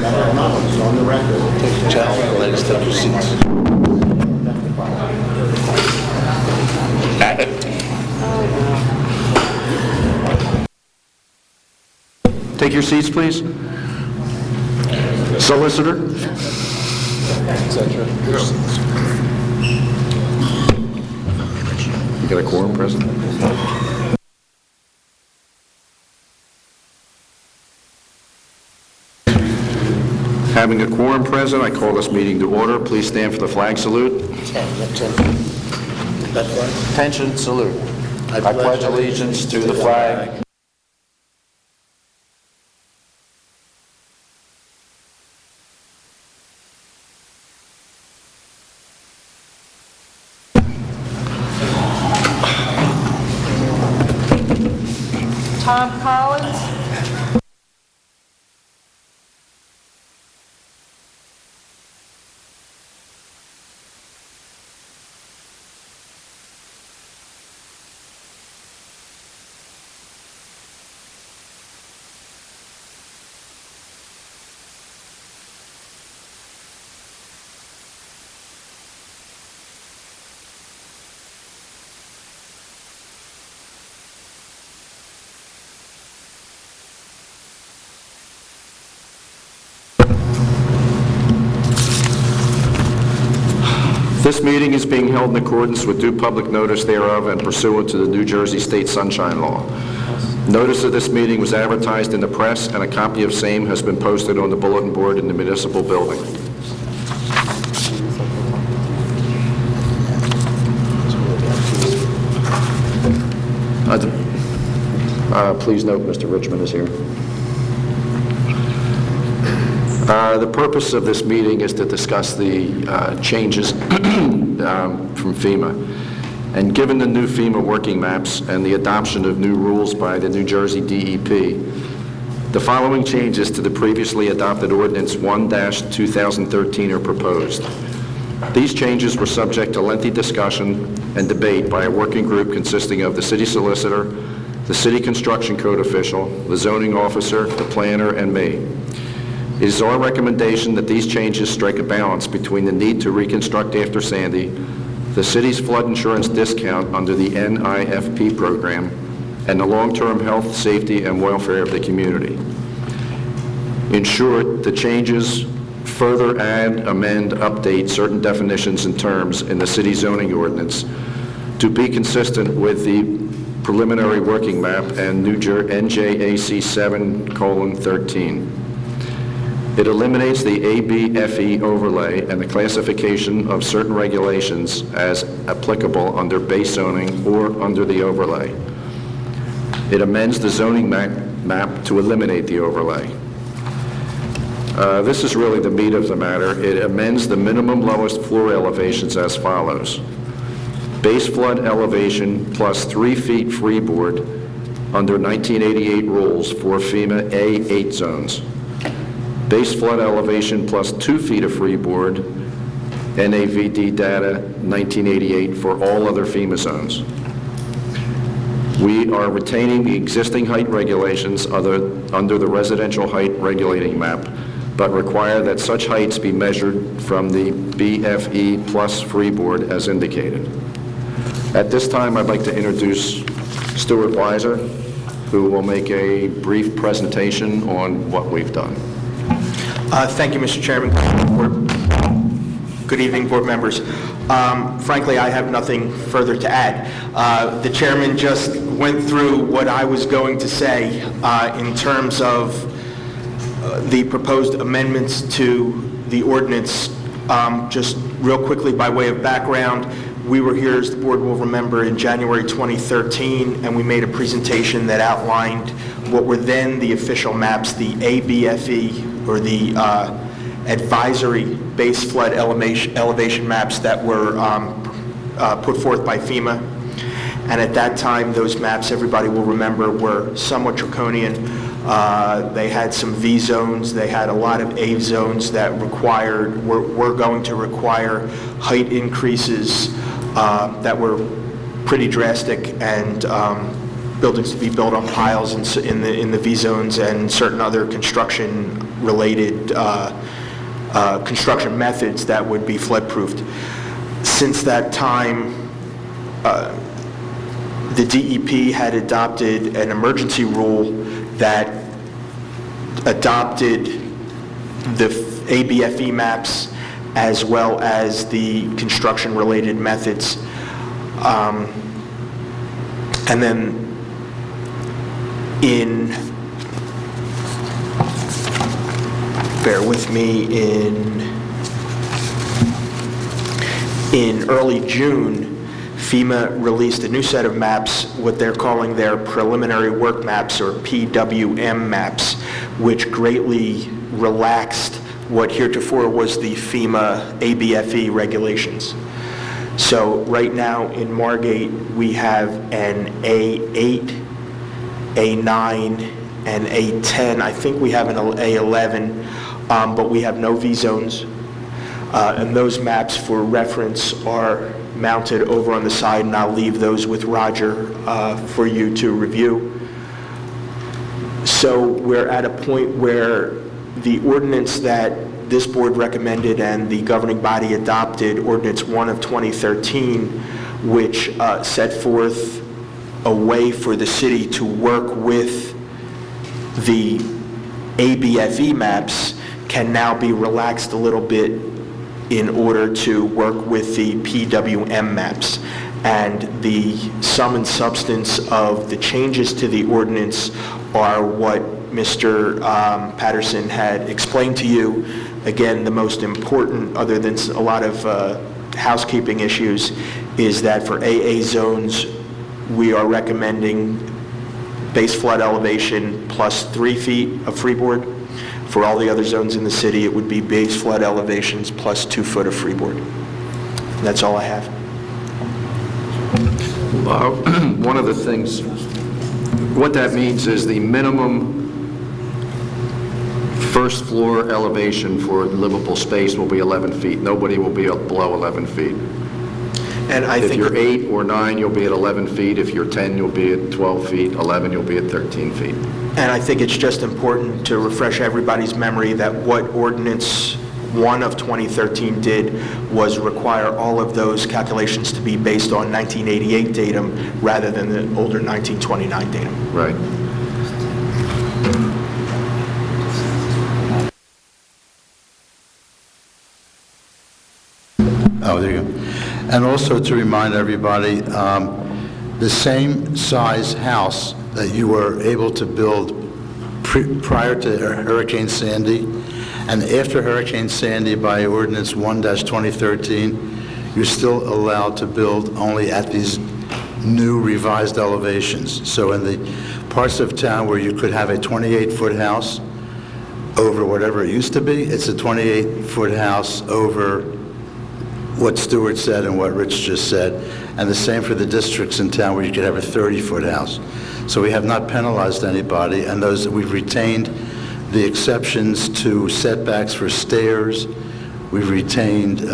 It's on the record. Gentlemen, ladies, take your seats. Take your seats, please. Solicitor. You got a quorum present? Having a quorum present, I call this meeting to order. Please stand for the flag salute. Attention, salute. I pledge allegiance to the flag Tom Collins. This meeting is being held in accordance with due public notice thereof and pursuant to the New Jersey State Sunshine Law. Notice of this meeting was advertised in the press, and a copy of same has been posted on the bulletin board in the municipal building. Please note Mr. Richmond is here. The purpose of this meeting is to discuss the changes from FEMA. And given the new FEMA working maps and the adoption of new rules by the New Jersey DEP, the following changes to the previously adopted Ordinance 1-2013 are proposed. These changes were subject to lengthy discussion and debate by a working group consisting of the city solicitor, the city construction code official, the zoning officer, the planner, and me. It is our recommendation that these changes strike a balance between the need to reconstruct after Sandy, the city's flood insurance discount under the NIFP program, and the long-term health, safety, and welfare of the community. In short, the changes further add, amend, update certain definitions and terms in the city zoning ordinance to be consistent with the preliminary working map and NJAC 7:13. It eliminates the ABFE overlay and the classification of certain regulations as applicable under base zoning or under the overlay. It amends the zoning map to eliminate the overlay. This is really the meat of the matter. It amends the minimum lowest floor elevations as follows. Base flood elevation plus 3 feet freeboard under 1988 rules for FEMA A8 zones. Base flood elevation plus 2 feet of freeboard, NAVD data 1988 for all other FEMA zones. We are retaining the existing height regulations under the residential height regulating map, but require that such heights be measured from the BFE plus freeboard as indicated. At this time, I'd like to introduce Stuart Weiser, who will make a brief presentation on what we've done. Thank you, Mr. Chairman. Good evening, board members. Frankly, I have nothing further to add. The chairman just went through what I was going to say in terms of the proposed amendments to the ordinance. Just real quickly, by way of background, we were here, as the board will remember, in January 2013, and we made a presentation that outlined what were then the official maps, the ABFE, or the advisory base flood elevation maps that were put forth by FEMA. And at that time, those maps, everybody will remember, were somewhat draconian. They had some V zones, they had a lot of A zones that were going to require height increases that were pretty drastic, and buildings to be built on piles in the V zones and certain other construction related construction methods that would be flood-proofed. Since that time, the DEP had adopted an emergency rule that adopted the ABFE maps as well as the construction-related methods. And then bear with me, in early June, FEMA released a new set of maps, what they're calling their preliminary work maps, or PWM maps, which greatly relaxed what heretofore was the FEMA ABFE regulations. So right now in Margate, we have an A8, A9, and A10. I think we have an A11, but we have no V zones. And those maps, for reference, are mounted over on the side, and I'll leave those with Roger for you to review. So we're at a point where the ordinance that this board recommended and the governing body adopted, Ordinance 1 of 2013, which set forth a way for the city to work with the ABFE maps, can now be relaxed a little bit in order to work with the PWM maps. And the sum and substance of the changes to the ordinance are what Mr. Patterson had explained to you. Again, the most important, other than a lot of housekeeping issues, is that for AA zones, we are recommending base flood elevation plus 3 feet of freeboard. For all the other zones in the city, it would be base flood elevations plus 2 foot of freeboard. And that's all I have. One of the things, what that means is the minimum first floor elevation for livable space will be 11 feet. Nobody will be below 11 feet. And If you're 8 or 9, you'll be at 11 feet. If you're 10, you'll be at 12 feet. 11, you'll be at 13 feet. And I think it's just important to refresh everybody's memory that what Ordinance 1 of 2013 did was require all of those calculations to be based on 1988 datum rather than the older 1929 datum. Right. Oh, there you go. And also to remind everybody, the same size house that you were able to build prior to Hurricane Sandy and after Hurricane Sandy by Ordinance 1-2013, you're still allowed to build only at these new revised elevations. So in the parts of town where you could have a 28-foot house over whatever it used to be, it's a 28-foot house over what Stuart said and what Rich just said, and the same for the districts in town where you could have a 30-foot house. So we have not penalized anybody, and those we've retained the exceptions to setbacks for stairs. We've retained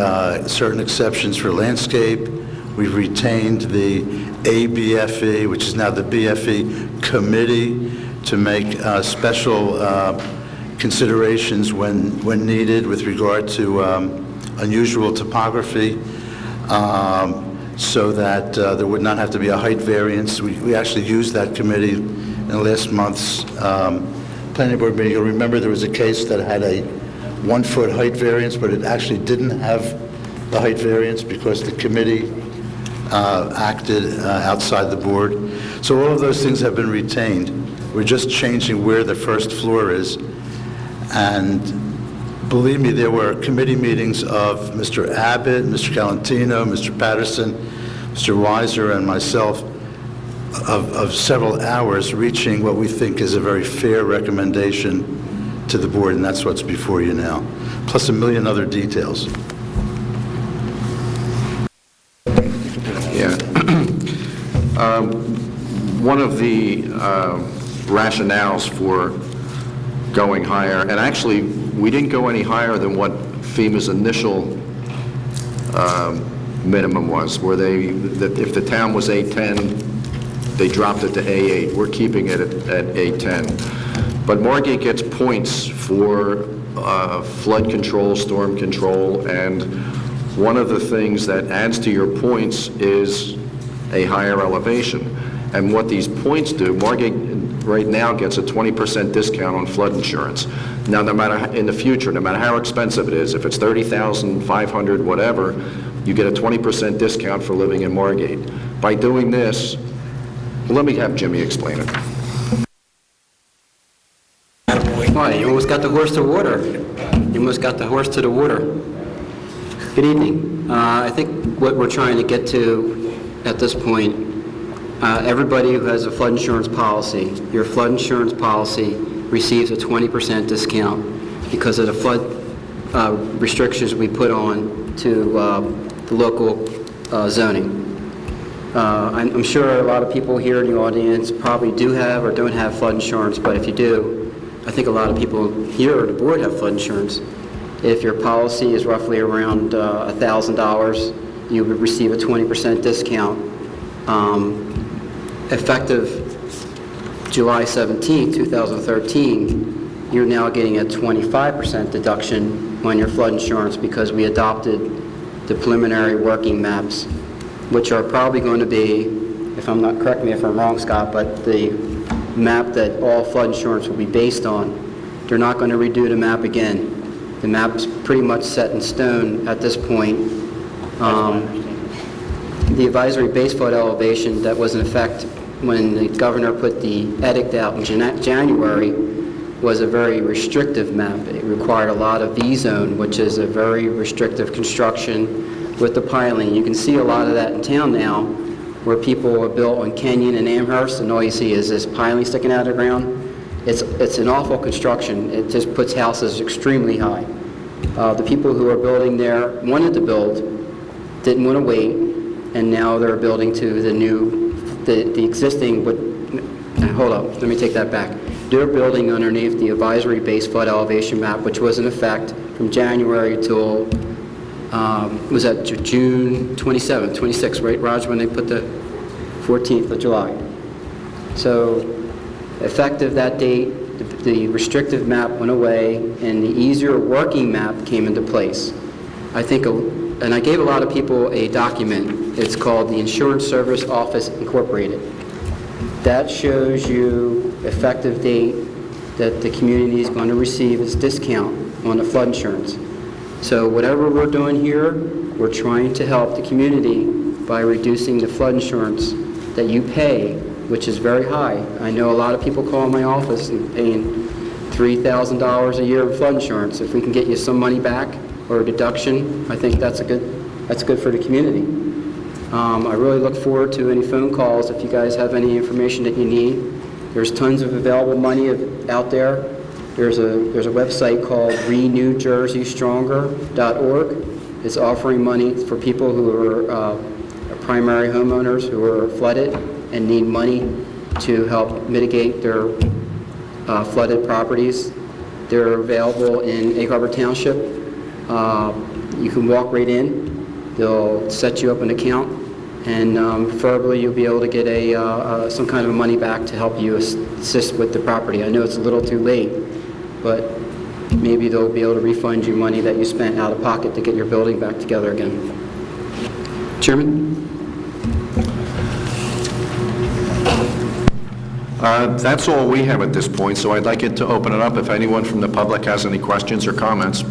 certain exceptions for landscape. We've retained the ABFE, which is now the BFE committee, to make special considerations when needed with regard to unusual topography, so that there would not have to be a height variance. We actually used that committee in last month's planning board meeting. You'll remember there was a case that had a 1-foot height variance, but it actually didn't have the height variance because the committee acted outside the board. So all of those things have been retained. We're just changing where the first floor is. And believe me, there were committee meetings of Mr. Abbott, Mr. Galantino, Mr. Patterson, Mr. Weiser, and myself of several hours reaching what we think is a very fair recommendation to the board, and that's what's before you now, plus a million other details. Yeah. One of the rationales for going higher, and actually we didn't go any higher than what FEMA's initial minimum was, where that if the town was A10, they dropped it to A8. We're keeping it at A10. But Margate gets points for flood control, storm control, and one of the things that adds to your points is a higher elevation. And what these points do, Margate right now gets a 20% discount on flood insurance. Now, no matter, in the future, no matter how expensive it is, if it's $30,000, $500, whatever, you get a 20% discount for living in Margate. By doing this, well, let me have Jimmy explain it. Why, you almost got the horse to water. You almost got the horse to the water. Good evening. I think what we're trying to get to at this point, everybody who has a flood insurance policy, your flood insurance policy receives a 20% discount because of the flood restrictions we put on to the local zoning. I'm sure a lot of people here in the audience probably do have or don't have flood insurance, but if you do, I think a lot of people here at the board have flood insurance. If your policy is roughly around $1,000, you would receive a 20% discount. Effective July 17, 2013, you're now getting a 25% deduction on your flood insurance because we adopted the preliminary working maps, which are probably going to be, if I'm not, correct me if I'm wrong, Scott, but the map that all flood insurance will be based on. They're not going to redo the map again. The map's pretty much set in stone at this point. The advisory base flood elevation that was in effect when the governor put the edict out in January was a very restrictive map. It required a lot of V-zone, which is a very restrictive construction with the piling. You can see a lot of that in town now, where people are built on Kenyon and Amherst, and all you see is this piling sticking out of the ground. It's an awful construction. It just puts houses extremely high. The people who are building there wanted to build, didn't want to wait, and now they're building to the existing, hold up, let me take that back. They're building underneath the advisory base flood elevation map, which was in effect from January till was that June 27th, 26th, right, Raj, when they put the 14th of July. So effective that date, the restrictive map went away and the easier working map came into place. I think, and I gave a lot of people a document. It's called the Insurance Service Office Incorporated. That shows you effective date that the community is going to receive its discount on the flood insurance. So whatever we're doing here, we're trying to help the community by reducing the flood insurance that you pay, which is very high. I know a lot of people call my office and paying $3,000 a year in flood insurance. If we can get you some money back or a deduction, I think that's good for the community. I really look forward to any phone calls if you guys have any information that you need. There's tons of available money out there. There's a website called renewjerseystronger.org. It's offering money for people who are primary homeowners who are flooded and need money to help mitigate their flooded properties. They're available in Egg Harbor Township. You can walk right in. They'll set you up an account, and preferably you'll be able to get some kind of money back to help you assist with the property. I know it's a little too late, but maybe they'll be able to refund you money that you spent out of pocket to get your building back together again. Chairman? That's all we have at this point, so I'd like it to open it up. If anyone from the public has any questions or comments,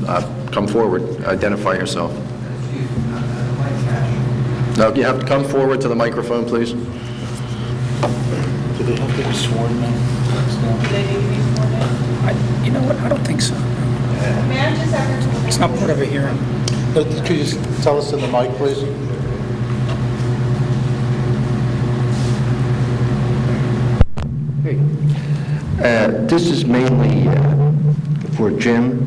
come forward, identify yourself. No, you have to come forward to the microphone, please. Do they have to be sworn now? Do they need to be sworn in? You know what, I don't think so. May I just have It's not part of a hearing. Could you just tell us in the mic, please? This is mainly for Jim.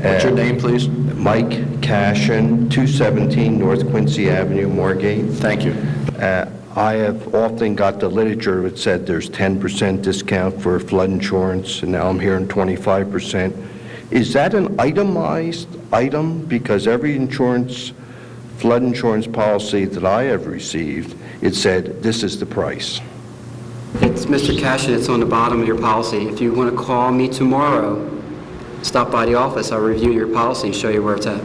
What's your name, please? Mike Cashin, 217 North Quincy Avenue, Margate. Thank you. I have often got the literature that said there's 10% discount for flood insurance, and now I'm hearing 25%. Is that an itemized item? Because every flood insurance policy that I have received, it said, this is the price. It's Mr. Cashin, it's on the bottom of your policy. If you want to call me tomorrow, stop by the office, I'll review your policy and show you where it's at.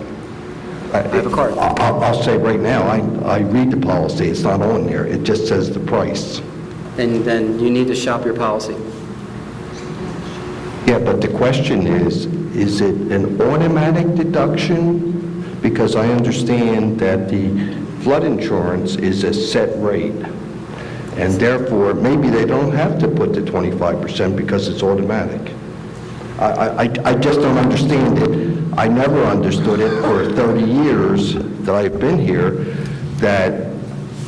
I have a card. I'll say right now, I read the policy, it's not on there, it just says the price. And then you need to shop your policy. Yeah, but the question is it an automatic deduction? Because I understand that the flood insurance is a set rate, and therefore, maybe they don't have to put the 25% because it's automatic. I just don't understand it. I never understood it for 30 years that I've been here, that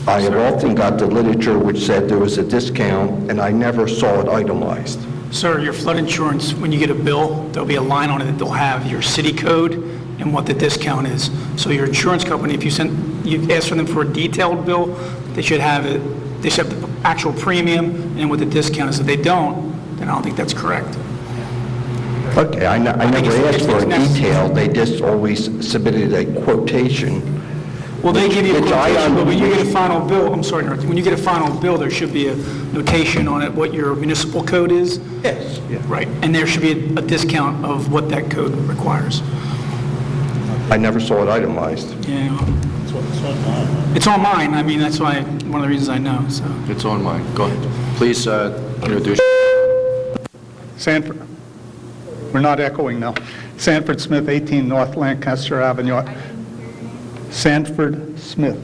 I have often got the literature which said there was a discount, and I never saw it itemized. Sir, your flood insurance, when you get a bill, there'll be a line on it that they'll have your city code and what the discount is. So your insurance company, if you ask for them for a detailed bill, they should have it, they should have the actual premium and what the discount is. If they don't, then I don't think that's correct. Okay, I never asked for a detail, they just always submitted a quotation. Well, they give you a Which I quotation, but when you get a understand. final bill, I'm sorry, North, when you get a final bill, there should be a notation on it, what your municipal code is. Yes. Right, and there should be a discount of what that code requires. I never saw it itemized. Yeah. It's on mine, I mean, that's why, one of the reasons I know, so. It's on mine. Go ahead. Please introduce. Sanford, we're not echoing now. Sanford Smith, 18 North Lancaster Avenue. Sanford Smith,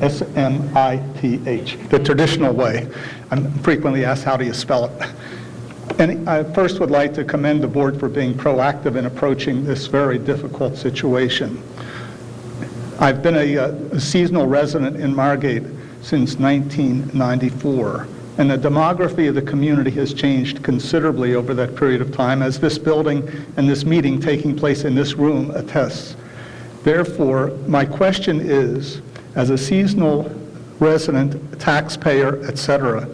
S-M-I-T-H, the traditional way. I'm frequently asked, how do you spell it? And I first would like to commend the board for being proactive in approaching this very difficult situation. I've been a seasonal resident in Margate since 1994, and the demography of the community has changed considerably over that period of time, as this building and this meeting taking place in this room attests. Therefore, my question is, as a seasonal resident, taxpayer, etc.,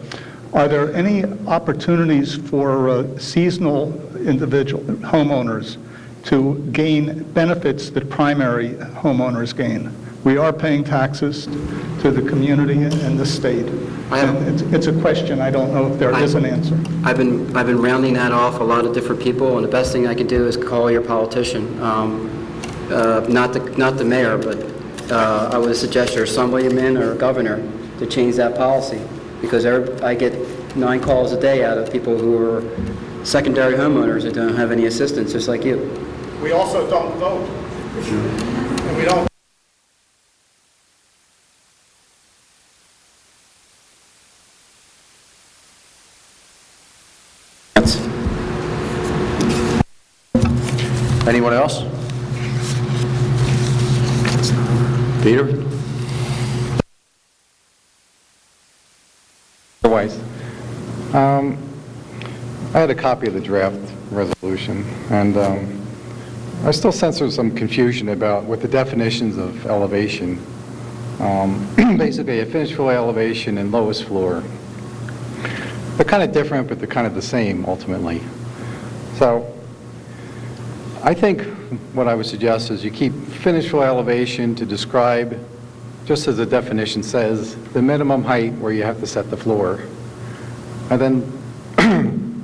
are there any opportunities for seasonal individual homeowners to gain benefits that primary homeowners gain? We are paying taxes to the community and the state. And it's a question. I don't know if there is an answer. I've been rounding that off a lot of different people, and the best thing I can do is call your politician. Not the mayor, but I would suggest your assemblyman or governor to change that policy, because I get 9 calls a day out of people who are secondary homeowners that don't have any assistance, just like you. We also don't vote. And we don't. Anyone else? Peter? Otherwise, I had a copy of the draft resolution, and I still sense there's some confusion about with the definitions of elevation. Basically, a finished floor elevation and lowest floor. They're kind of different, but they're kind of the same ultimately. So I think what I would suggest is you keep finished floor elevation to describe, just as the definition says, the minimum height where you have to set the floor. And then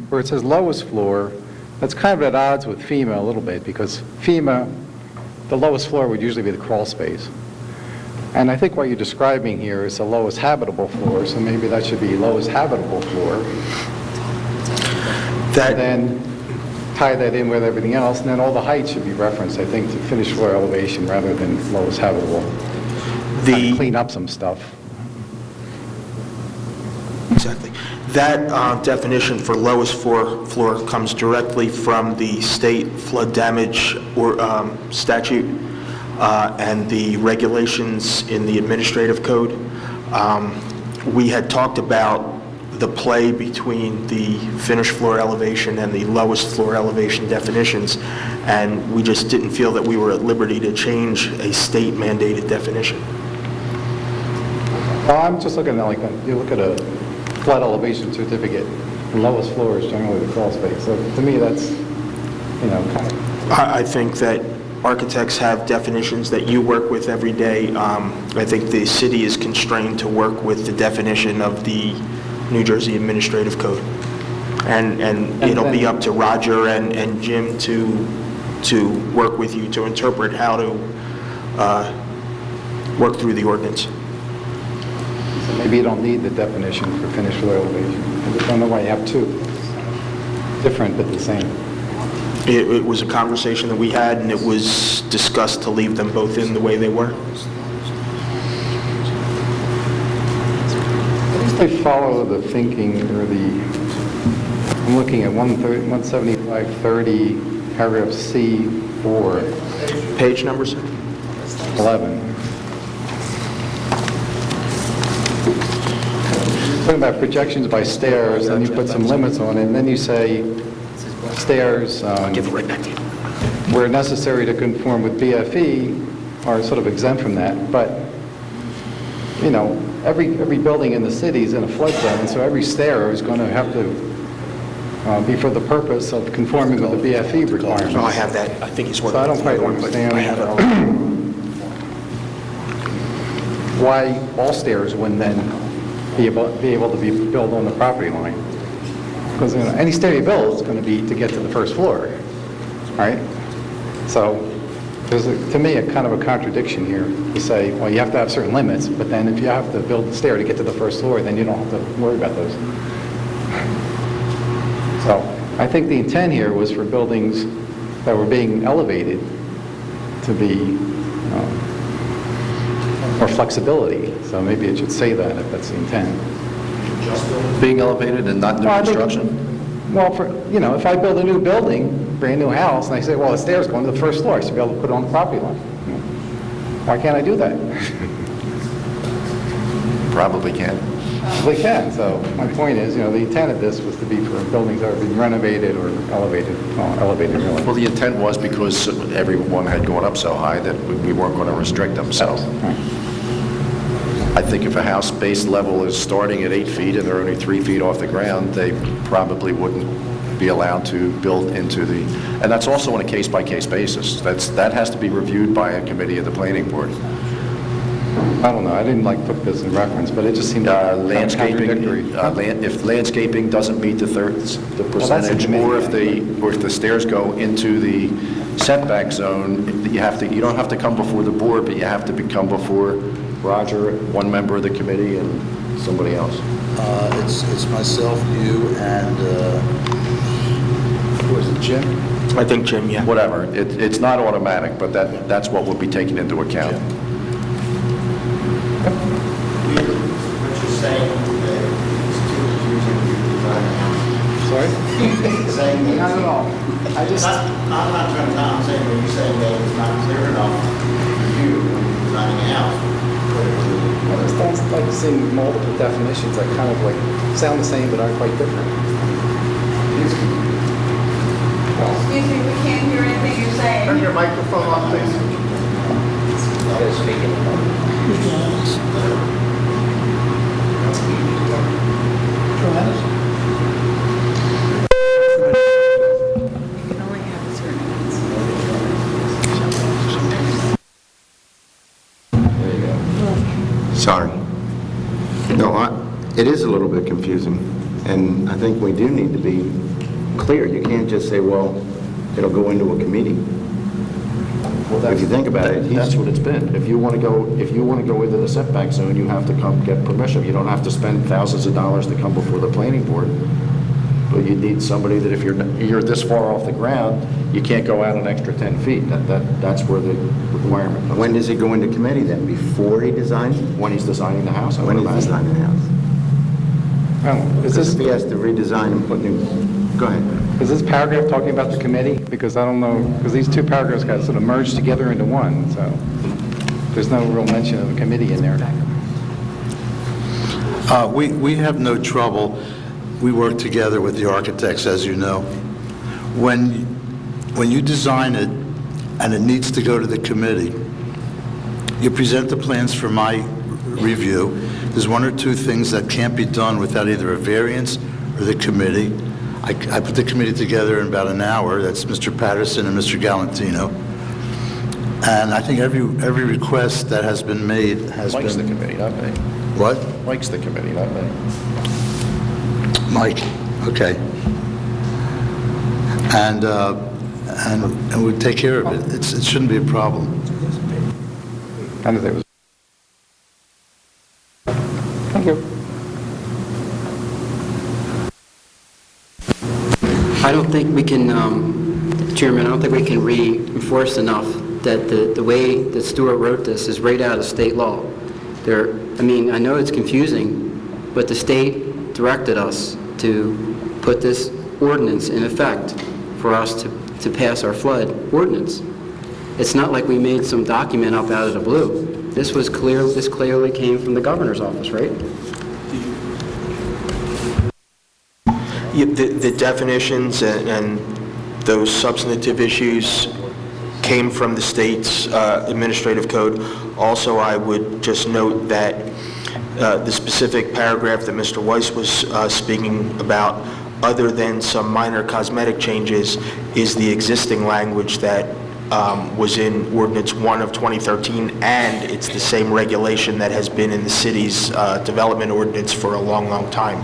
where it says lowest floor, that's kind of at odds with FEMA a little bit, because FEMA, the lowest floor would usually be the crawl space. And I think what you're describing here is the lowest habitable floor, so maybe that should be lowest habitable floor. And then tie that in with everything else, and then all the heights should be referenced, I think, to finished floor elevation rather than lowest habitable. Kind of clean up some stuff. Exactly. That definition for lowest floor comes directly from the state flood damage statute and the regulations in the administrative code. We had talked about the play between the finished floor elevation and the lowest floor elevation definitions, and we just didn't feel that we were at liberty to change a state mandated definition. Well, I'm just looking at like, you look at a flood elevation certificate, the lowest floor is generally the crawl space. So to me, that's, kind of... I think that architects have definitions that you work with every day. I think the city is constrained to work with the definition of the New Jersey Administrative Code. And it'll be up to Roger and Jim to work with you to interpret how to work through the ordinance. So maybe you don't need the definition for finished floor elevation. I just don't know why you have two. Different but the same. It was a conversation that we had, and it was discussed to leave them both in the way they were. At least they follow the thinking or I'm looking at 17530, paragraph C4, Page numbers? 11. Talking about projections by stairs, and you put some limits on it, and then you say stairs, where necessary to conform with BFE, are sort of exempt from that, but, you know, every building in the city is in a flood zone, so every stair is going to have to be for the purpose of conforming with the BFE requirements. Oh, I have that. I think he's So working. I don't quite understand I have it. why all stairs wouldn't then be able to be built on the property line. Because any stair you build is going to be to get to the first floor, right? So there's, to me, a kind of a contradiction here to say, well, you have to have certain limits, but then if you have to build a stair to get to the first floor, then you don't have to worry about those. So I think the intent here was for buildings that were being elevated to be more flexibility. So maybe it should say that if that's the intent. Being elevated and not new Well, I think- construction? Well, if I build a new building, brand new house, and I say, well, the stairs going to the first floor, I should be able to put it on the property line. Why can't I do that? Probably can. They can. So my point is, the intent of this was to be for buildings that are being renovated or elevated, elevated really. Well, the intent was because everyone had gone up so high that we weren't going to restrict them, so. Right. I think if a house base level is starting at 8 feet and they're only 3 feet off the ground, they probably wouldn't be allowed to build into the, and that's also on a case-by-case basis. That has to be reviewed by a committee of the planning board. I don't know. I didn't put this in reference, but it just seemed kind of Landscaping, contradictory. if landscaping doesn't meet the percentage, or if the stairs go into the setback zone, you don't have to come before the board, but you have to come before Roger, one member of the committee, and somebody else. It's myself, you, and, Who is it, Jim? I think Jim, yeah. Whatever. It's not automatic, but that's what will be taken into account. What you're saying that it's too confusing to design a house. Sorry? Saying that Not at all. I just... I'm not trying to, I'm saying that you're saying that it's not clear enough for you when you're designing a house. I just don't like seeing multiple definitions that kind of sound the same but are quite different. Excuse me, we can't hear anything you're saying. Turn your microphone on, please. Sorry. No, it is a little bit confusing, and I think we do need to be clear. You can't just say, well, it'll go into a committee. If you think about it, That's what it's been. If you want to go into the setback zone, you have to come get permission. You don't have to spend thousands of dollars to come before the planning board. But you need somebody that if you're this far off the ground, you can't go out an extra 10 feet. That's where the requirement comes. when does he go into committee then? Before he designs? When he's designing the house, I would When he's imagine. designing the house? Is Because if he this, has to redesign and put new, go ahead. is this paragraph talking about the committee? Because I don't know, because these two paragraphs got sort of merged together into one, so there's no real mention of a committee in there. we have no trouble. We work together with the architects, as you know. When you design it and it needs to go to the committee, you present the plans for my review. There's one or two things that can't be done without either a variance or the committee. I put the committee together in about an hour. That's Mr. Patterson and Mr. Galantino. And I think every request that has been made has Mike's the been... committee, not me. What? Mike's the committee, not me. Mike, okay. And we'll take care of it. It shouldn't be a problem. Kind of thing. Thank you. I don't think we can, Chairman, I don't think we can reinforce enough that the way that Stuart wrote this is right out of state law. I know it's confusing, but the state directed us to put this ordinance in effect for us to pass our flood ordinance. It's not like we made some document up out of the blue. This clearly came from the governor's office, right? The definitions and those substantive issues came from the state's administrative code. Also, I would just note that the specific paragraph that Mr. Weiss was speaking about, other than some minor cosmetic changes, is the existing language that was in Ordinance 1 of 2013, and it's the same regulation that has been in the city's development ordinance for a long, long time.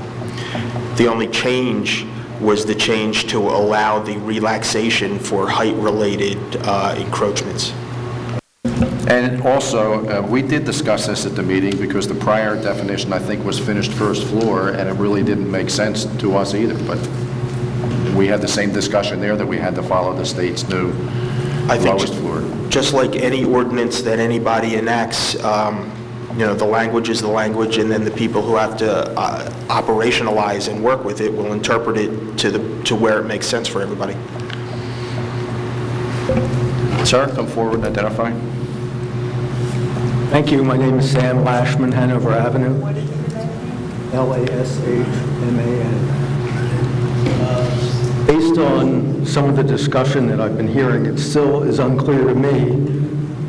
The only change was the change to allow the relaxation for height-related encroachments. And also, we did discuss this at the meeting because the prior definition, I think, was finished first floor, and it really didn't make sense to us either. But we had the same discussion there that we had to follow the state's new lowest floor. Just like any ordinance that anybody enacts, the language is the language, and then the people who have to operationalize and work with it will interpret it to where it makes sense for everybody. Sir, come forward and identify. Thank you. My name is Sam Lashman, Hanover Avenue. Lashman. Based on some of the discussion that I've been hearing, it still is unclear to me.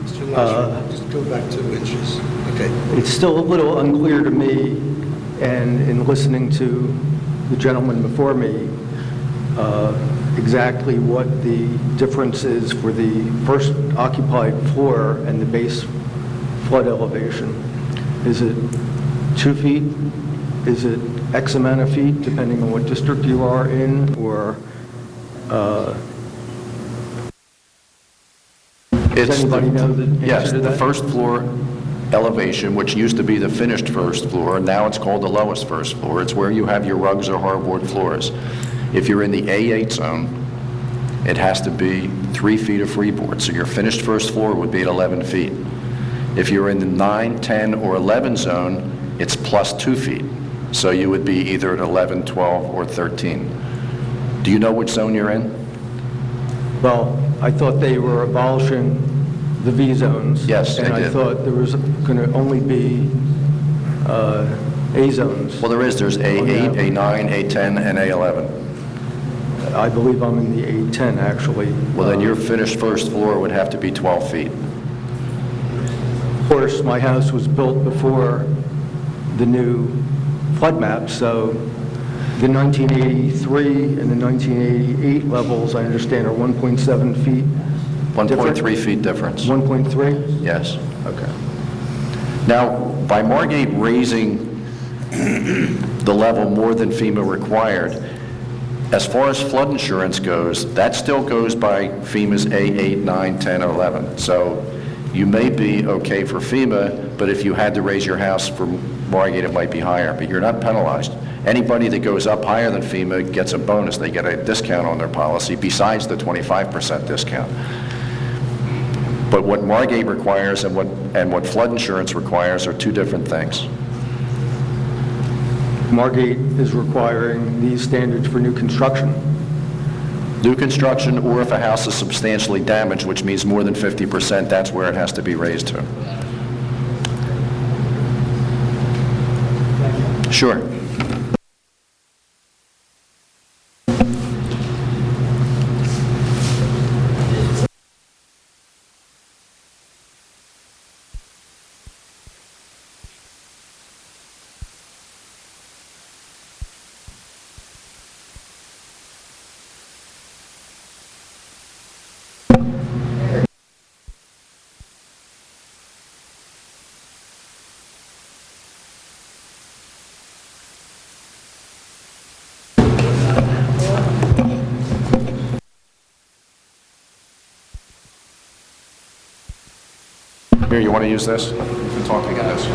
Mr. Lashman, just go back 2 inches. Okay. It's still a little unclear to me, and in listening to the gentleman before me, exactly what the difference is for the first occupied floor and the base flood elevation. Is it 2 feet? Is it X amount of feet, depending on what district you are in, or does anybody know the answer Yes, to the that? first floor elevation, which used to be the finished first floor, now it's called the lowest first floor. It's where you have your rugs or hardwood floors. If you're in the A8 zone, it has to be 3 feet of freeboard, so your finished first floor would be at 11 feet. If you're in the 9, 10, or 11 zone, it's plus 2 feet, so you would be either at 11, 12, or 13. Do you know which zone you're in? Well, I thought they were abolishing the V zones. Yes, they And I did. thought there was going to only be A zones. Well, there's A8, A9, A10, and A11. I believe I'm in the A10, actually. Well, then your finished first floor would have to be 12 feet. Of course, my house was built before the new flood map, so the 1983 and the 1988 levels, I understand, are 1.7 feet. 1.3 feet difference. 1.3? Yes. Okay. Now, by Margate raising the level more than FEMA required, as far as flood insurance goes, that still goes by FEMA's A8, 9, 10, or 11. So you may be okay for FEMA, but if you had to raise your house for Margate, it might be higher, but you're not penalized. Anybody that goes up higher than FEMA gets a bonus. They get a discount on their policy besides the 25% discount. But what Margate requires and what flood insurance requires are two different things. Margate is requiring these standards for new construction. New construction, or if a house is substantially damaged, which means more than 50%, that's where it has to be raised to. Sure. Here, you want to use this? We've been talking about this.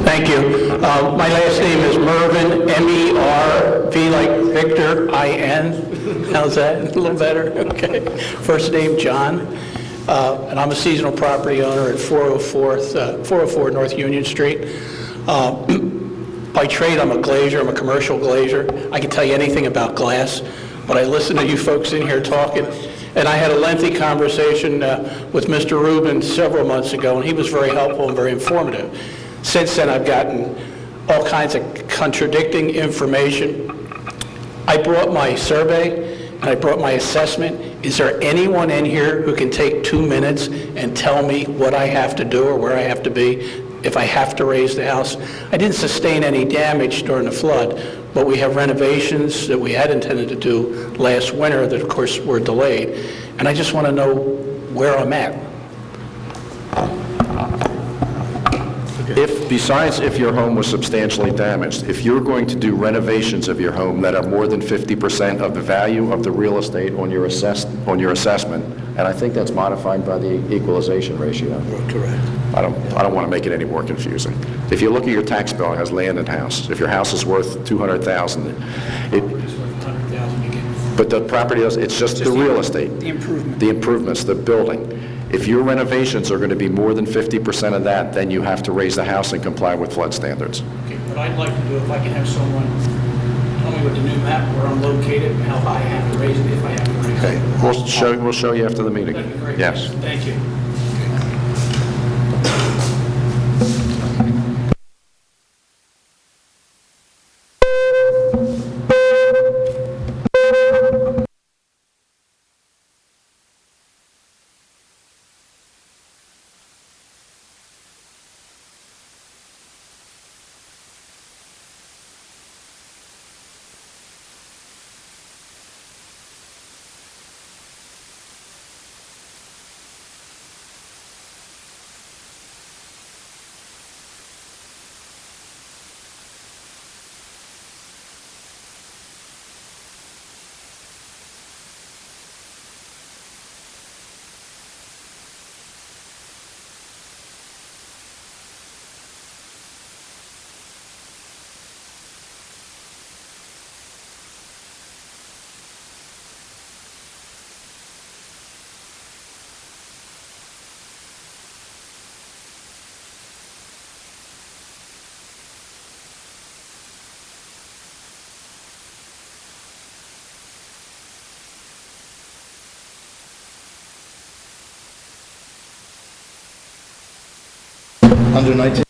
Thank you. My last name is Mervin, M-E-R-V like Victor, I-N. How's that? A little better? Okay. First name, John. And I'm a seasonal property owner at 404 North Union Street. By trade, I'm a glazier. I'm a commercial glazier. I can tell you anything about glass, but I listen to you folks in here talking. And I had a lengthy conversation with Mr. Rubin several months ago, and he was very helpful and very informative. Since then, I've gotten all kinds of contradicting information. I brought my survey, and I brought my assessment. Is there anyone in here who can take 2 minutes and tell me what I have to do or where I have to be if I have to raise the house? I didn't sustain any damage during the flood, but we have renovations that we had intended to do last winter that, of course, were delayed. And I just want to know where I'm at. Besides if your home was substantially damaged, if you're going to do renovations of your home that are more than 50% of the value of the real estate on your assessment, and I think that's modified by the equalization ratio. Correct. I don't want to make it any more confusing. If you look at your tax bill, it has land and house. If your house is worth $200,000, but the property is, it's just the real estate. The improvement. The improvements, the building. If your renovations are going to be more than 50% of that, then you have to raise the house and comply with flood standards. Okay, what I'd like to do, if I can have someone tell me with the new map where I'm located and how high I have to raise it if I have to raise it. We'll show you after the meeting. That'd be great. Yes. Thank you. Under 19...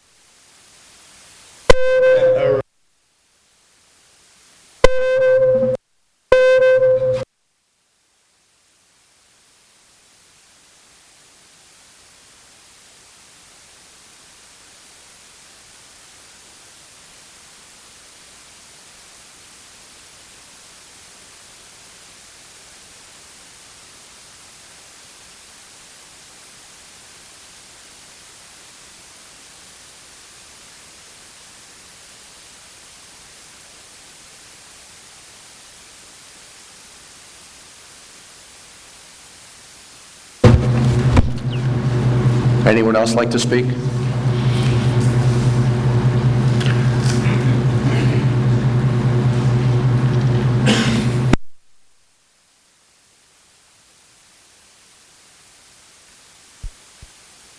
Anyone else like to speak?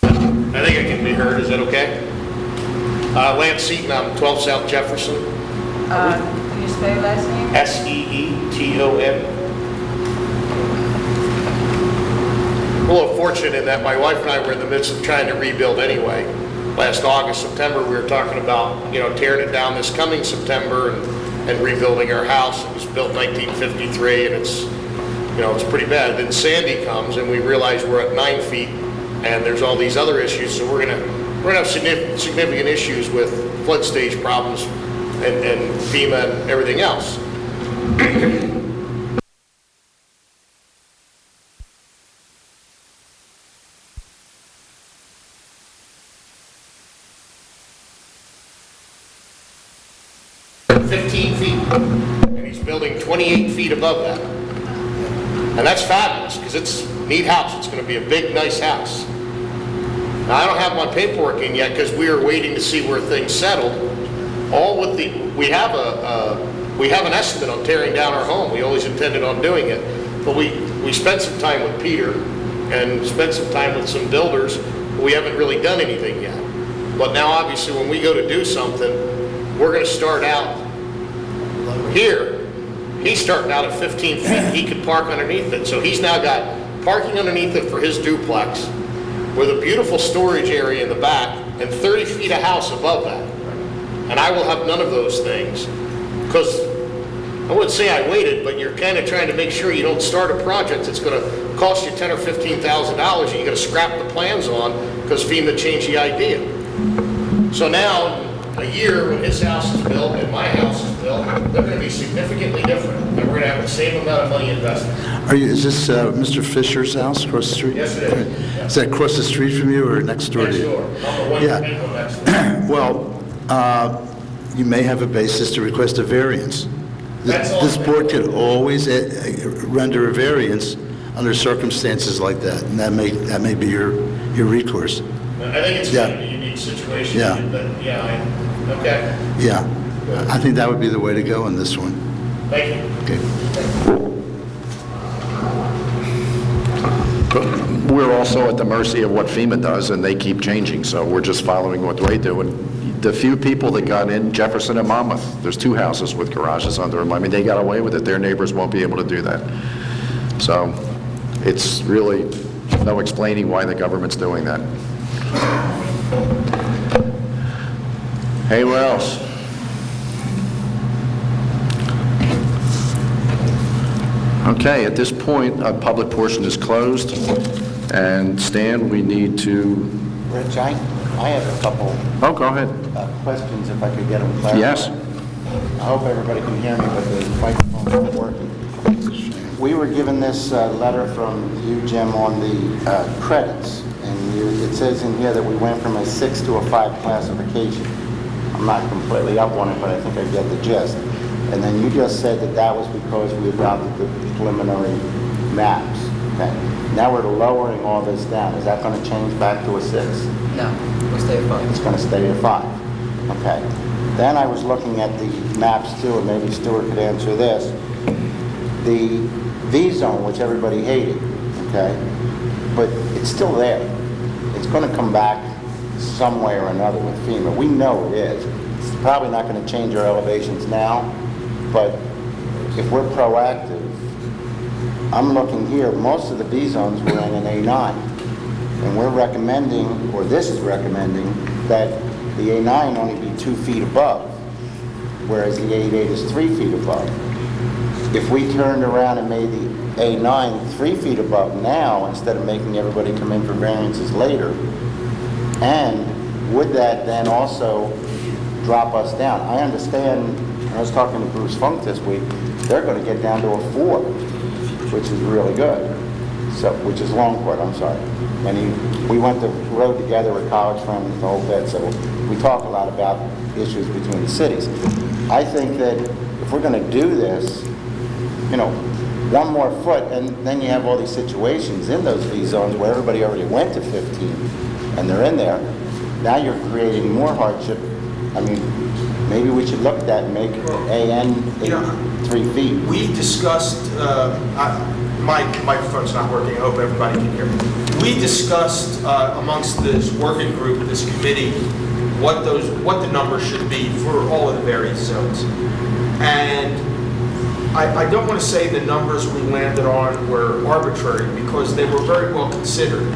I think I can be heard. Is that okay? Lance Seaton, I'm 12 South Jefferson. Can you spell your last name? S-E-E-T-O-N. We're a little fortunate in that my wife and I were in the midst of trying to rebuild anyway. Last August, September, we were talking about, tearing it down this coming September and rebuilding our house. It was built in 1953, and it's pretty bad. Then Sandy comes, and we realize we're at 9 feet, and there's all these other issues. So we're gonna have significant issues with flood stage problems and FEMA and everything else. And he's building 28 feet above that. And that's fabulous, because it's a neat house. It's going to be a big, nice house. Now, I don't have my paperwork in yet, because we are waiting to see where things settled. We have an estimate on tearing down our home. We always intended on doing it. But we spent some time with Peter and spent some time with some builders. We haven't really done anything yet. But now, obviously, when we go to do something, we're going to start out here. He's starting out at 15 feet. He could park underneath it. So he's now got parking underneath it for his duplex with a beautiful storage area in the back and 30 feet of house above that. And I will have none of those things, because I wouldn't say I waited, but you're kind of trying to make sure you don't start a project that's going to cost you $10,000 or $15,000 and you're going to scrap the plans on because FEMA changed the idea. So now, a year when his house is built and my house is built, they're going to be significantly different, and we're going to have the same amount of money invested. Is this Mr. Fisher's house across the street? Yes, it is. Yeah. Is that across the street from you or next door to you? Next door. I'm the one Yeah. people next door. Well, you may have a basis to request a variance. That's all. This board could always render a variance under circumstances like that, and that may be your recourse. I think it's Yeah. kind of a unique situation. Yeah. But okay. Yeah, I think that would be the way to go on this one. Thank you. Okay. We're also at the mercy of what FEMA does, and they keep changing, so we're just following what they do. And the few people that got in, Jefferson and Monmouth, there's 2 houses with garages under them. I mean, they got away with it. Their neighbors won't be able to do that. So it's really no explaining why the government's doing that. Hey, what else? Okay, at this point, a public portion is closed. And Stan, we need to... Rich, I have a couple Oh, go ahead. questions, if I could get them clarified. Yes. I hope everybody can hear me, but the microphone's not working. We were given this letter from you, Jim, on the credits, and it says in here that we went from a 6 to a 5 classification. I'm not completely up on it, but I think I get the gist. And then you just said that that was because we adopted the preliminary maps. Okay. Now we're lowering all this down. Is that going to change back to a 6? No, we'll stay at 5. It's going to stay at 5. Okay. Then I was looking at the maps too, and maybe Stuart could answer this. The V-zone, which everybody hated, okay, but it's still there. It's going to come back some way or another with FEMA. We know it is. It's probably not going to change our elevations now, but if we're proactive, I'm looking here, most of the V-zones were in an A9. And we're recommending, or this is recommending, that the A9 only be 2 feet above, whereas the A8 is 3 feet above. If we turned around and made the A9 3 feet above now, instead of making everybody come in for variances later, and would that then also drop us down? I understand, I was talking to Bruce Funk this week, they're going to get down to a 4, which is really good. So, which is Longport, I'm sorry. And we went the road together with college friends and the whole bit, so we talk a lot about issues between the cities. I think that if we're going to do this, you know, 1 more foot, and then you have all these situations in those V zones where everybody already went to 15, and they're in there. Now you're creating more hardship. I mean, maybe we should look at that and make AN 3 feet. We discussed, my microphone's not working, I hope everybody can hear me. We discussed amongst this working group, this committee, what the numbers should be for all of the various zones. And I don't want to say the numbers we landed on were arbitrary, because they were very well considered.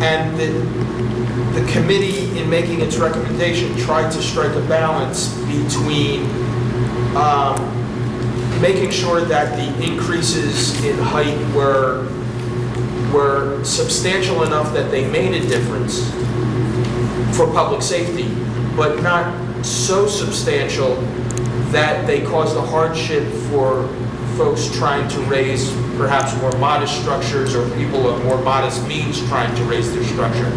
And the committee, in making its recommendation, tried to strike a balance between making sure that the increases in height were substantial enough that they made a difference for public safety, but not so substantial that they caused a hardship for folks trying to raise perhaps more modest structures or people of more modest means trying to raise their structure.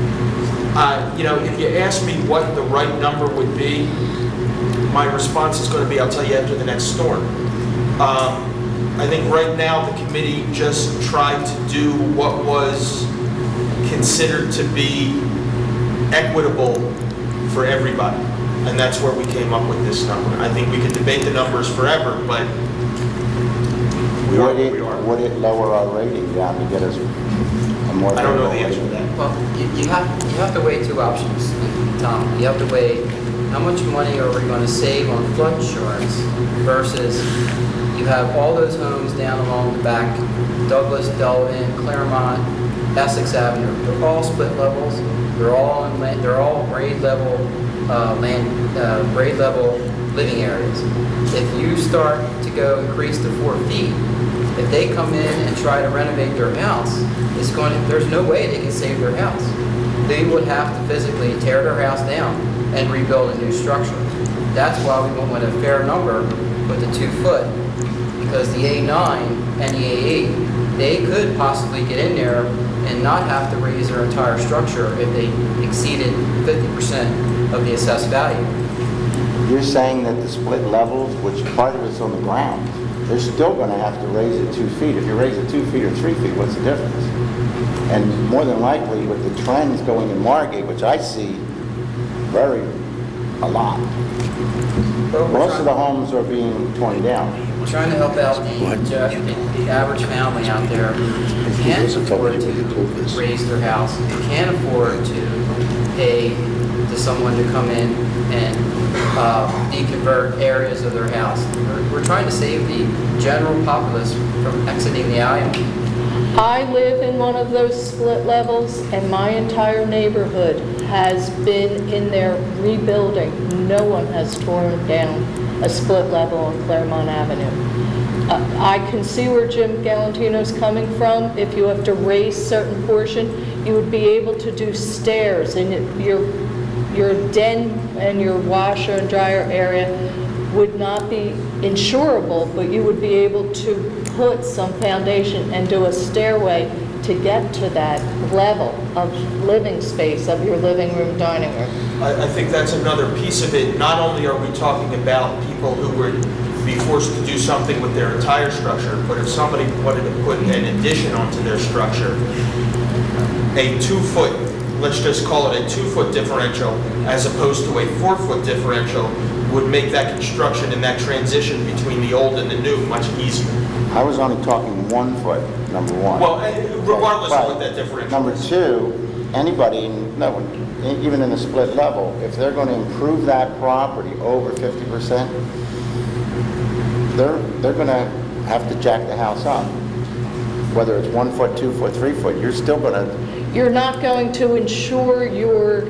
If you ask me what the right number would be, my response is going to be, I'll tell you after the next storm. I think right now the committee just tried to do what was considered to be equitable for everybody. And that's where we came up with this number. I think we could debate the numbers forever, but we are where we are. Would it lower our rating down to get us a more... I don't know the answer to that. Well, you have to weigh two options, Tom. You have to weigh how much money are we going to save on flood insurance versus you have all those homes down along the back, Douglas, Delvin, Claremont, Essex Avenue. They're all split levels. They're all grade level grade level living areas. If you start to go increase to 4 feet, if they come in and try to renovate their house, there's no way they can save their house. They would have to physically tear their house down and rebuild a new structure. That's why we went with a fair number with the 2 foot, because the A9 and the A8, they could possibly get in there and not have to raise their entire structure if they exceeded 50% of the assessed value. You're saying that the split levels, which part of it's on the ground, they're still going to have to raise it 2 feet. If you raise it 2 feet or 3 feet, what's the difference? And more than likely, with the trends going in Margate, which I see a lot, most of the homes are being torn down. We're trying to help out the average family out there who can't afford to raise their house, who can't afford to pay to someone to come in and deconvert areas of their house. We're trying to save the general populace from exiting the island. I live in one of those split levels, and my entire neighborhood has been in there rebuilding. No one has torn down a split level on Claremont Avenue. I can see where Jim Galantino's coming from. If you have to raise certain portion, you would be able to do stairs, and your den and your washer and dryer area would not be insurable, but you would be able to put some foundation and do a stairway to get to that level of living space of your living room, dining room. I think that's another piece of it. Not only are we talking about people who would be forced to do something with their entire structure, but if somebody wanted to put an addition onto their structure, a 2 foot, let's just call it a 2 foot differential as opposed to a 4 foot differential would make that construction and that transition between the old and the new much easier. I was only talking 1 foot, number one. Well, regardless of what that differential Number is. two, anybody, no, even in a split level, if they're going to improve that property over 50%, they're going to have to jack the house up. Whether it's 1 foot, 2 foot, 3 foot, you're still going to... You're not going to insure your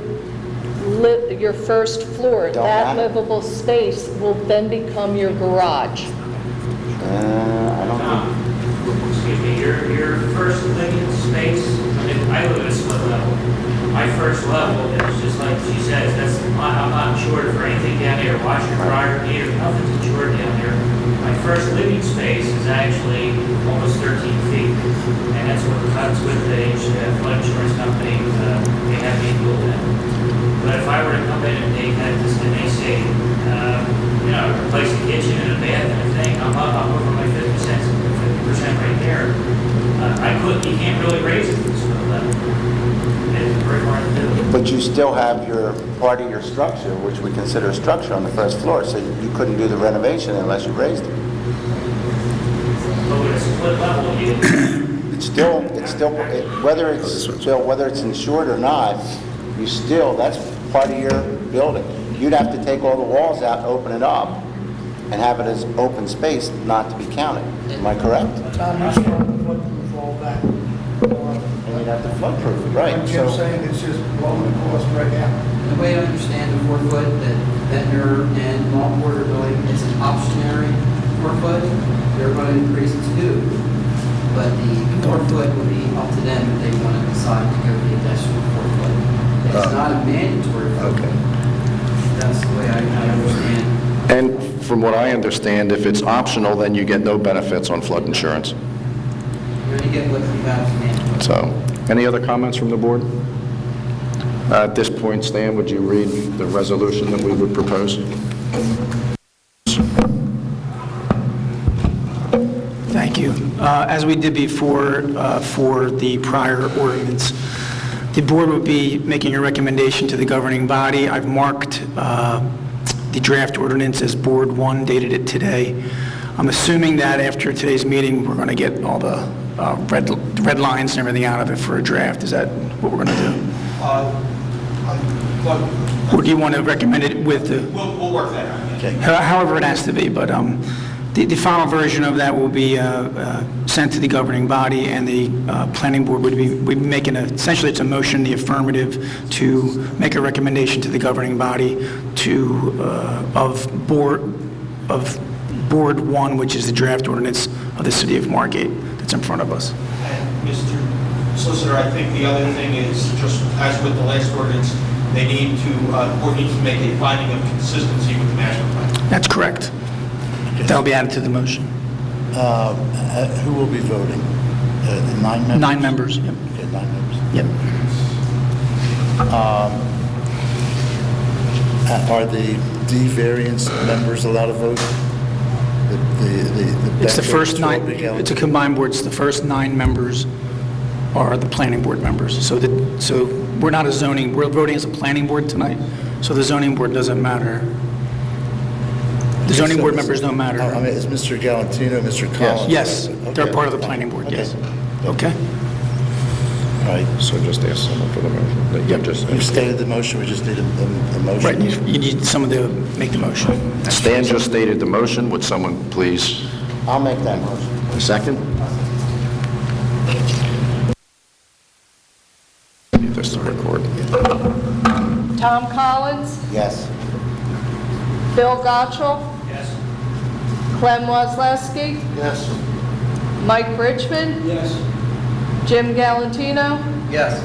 first floor. That livable space will then become your garage. I don't think... Excuse me, your first living space, I live at a split level. My first level is just like she says, I'm not insured for anything down there, washer, dryer, heater, nothing's insured down there. My first living space is actually almost 13 feet, and that's what cuts with the flood insurance company, they have me do that. But if I were to come in and they had this, and they say, replace the kitchen and a bath and a thing, I'm over my 50% right there. You can't really raise it to this level. It's very hard to do. But you still have your part of your structure, which we consider a structure on the first floor, so you couldn't do the renovation unless you raised it. But with a split level, whether it's insured or not, that's part of your building. You'd have to take all the walls out and open it up and have it as open space not to be counted. Am I correct? And you'd have to flood-proof it, right? Like Jim's saying, it's just blowing the cost right out. The way I understand the 4 foot that Ventnor and Longport are building, it's an optionary 4 foot. They're going to increase it to 2. But the 4 foot would be up to them if they want to decide to go the additional 4 foot. It's not a mandatory 4 foot. That's the way I understand. And from what I understand, if it's optional, then you get no benefits on flood insurance. You already get what you have. So, any other comments from the board? At this point, Stan, would you read the resolution that we would propose? Thank you. As we did before for the prior ordinance, the board would be making a recommendation to the governing body. I've marked the draft ordinance as Board 1, dated it today. I'm assuming that after today's meeting, we're going to get all the red lines and everything out of it for a draft. Is that what we're going to do? Or do you want to recommend it with the... We'll work that out. However it has to be, but the final version of that will be sent to the governing body, and the planning board would be making essentially it's a motion, the affirmative, to make a recommendation to the governing body of Board 1, which is the draft ordinance of the city of Margate that's in front of us. And Mr. Solicitor, I think the other thing is, just as with the last ordinance, the board needs to make a finding of consistency with the master plan. That's correct. That'll be added to the motion. Who will be voting? 9 members? 9 members, yep. Okay, 9 members. Yep. Are the D variance members allowed to vote? It's the first 9, bench will be it's a combined board, it's the first 9 members are the planning board members. So we're not a zoning, we're voting as a planning board tonight, so the zoning board doesn't matter. The zoning board members don't matter. I mean, is Mr. Galantino, Mr. Collins? Yes, they're Okay. part of the planning board, yes. Okay. All right. So just ask someone for the motion. You stated the motion, we just need a motion. Right, you need someone to make the motion. Stan just stated the motion. Would someone please? I'll make that motion. A second? Need this to record. Tom Collins, Yes. Bill Gotchall, Yes. Clem Wozleski, Yes. Mike Richmond, Yes. Jim Galantino, Yes.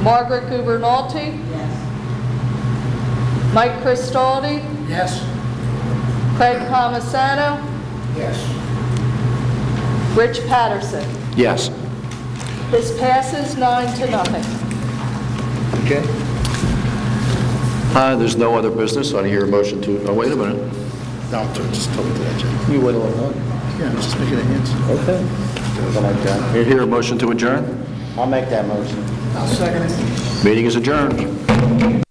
Margaret Gubernalti, Mike Cristaldi, Yes. Craig Palmisano, Yes. Rich Patterson. Yes. This passes 9-0. Okay. There's no other business. I hear a motion to, oh, wait a minute. No, I'm just talking to that, Jim. You wait a little. Yeah, I'm just making a hint. Okay. You hear a motion to adjourn? I'll make that motion. I'll second it. Meeting is adjourned.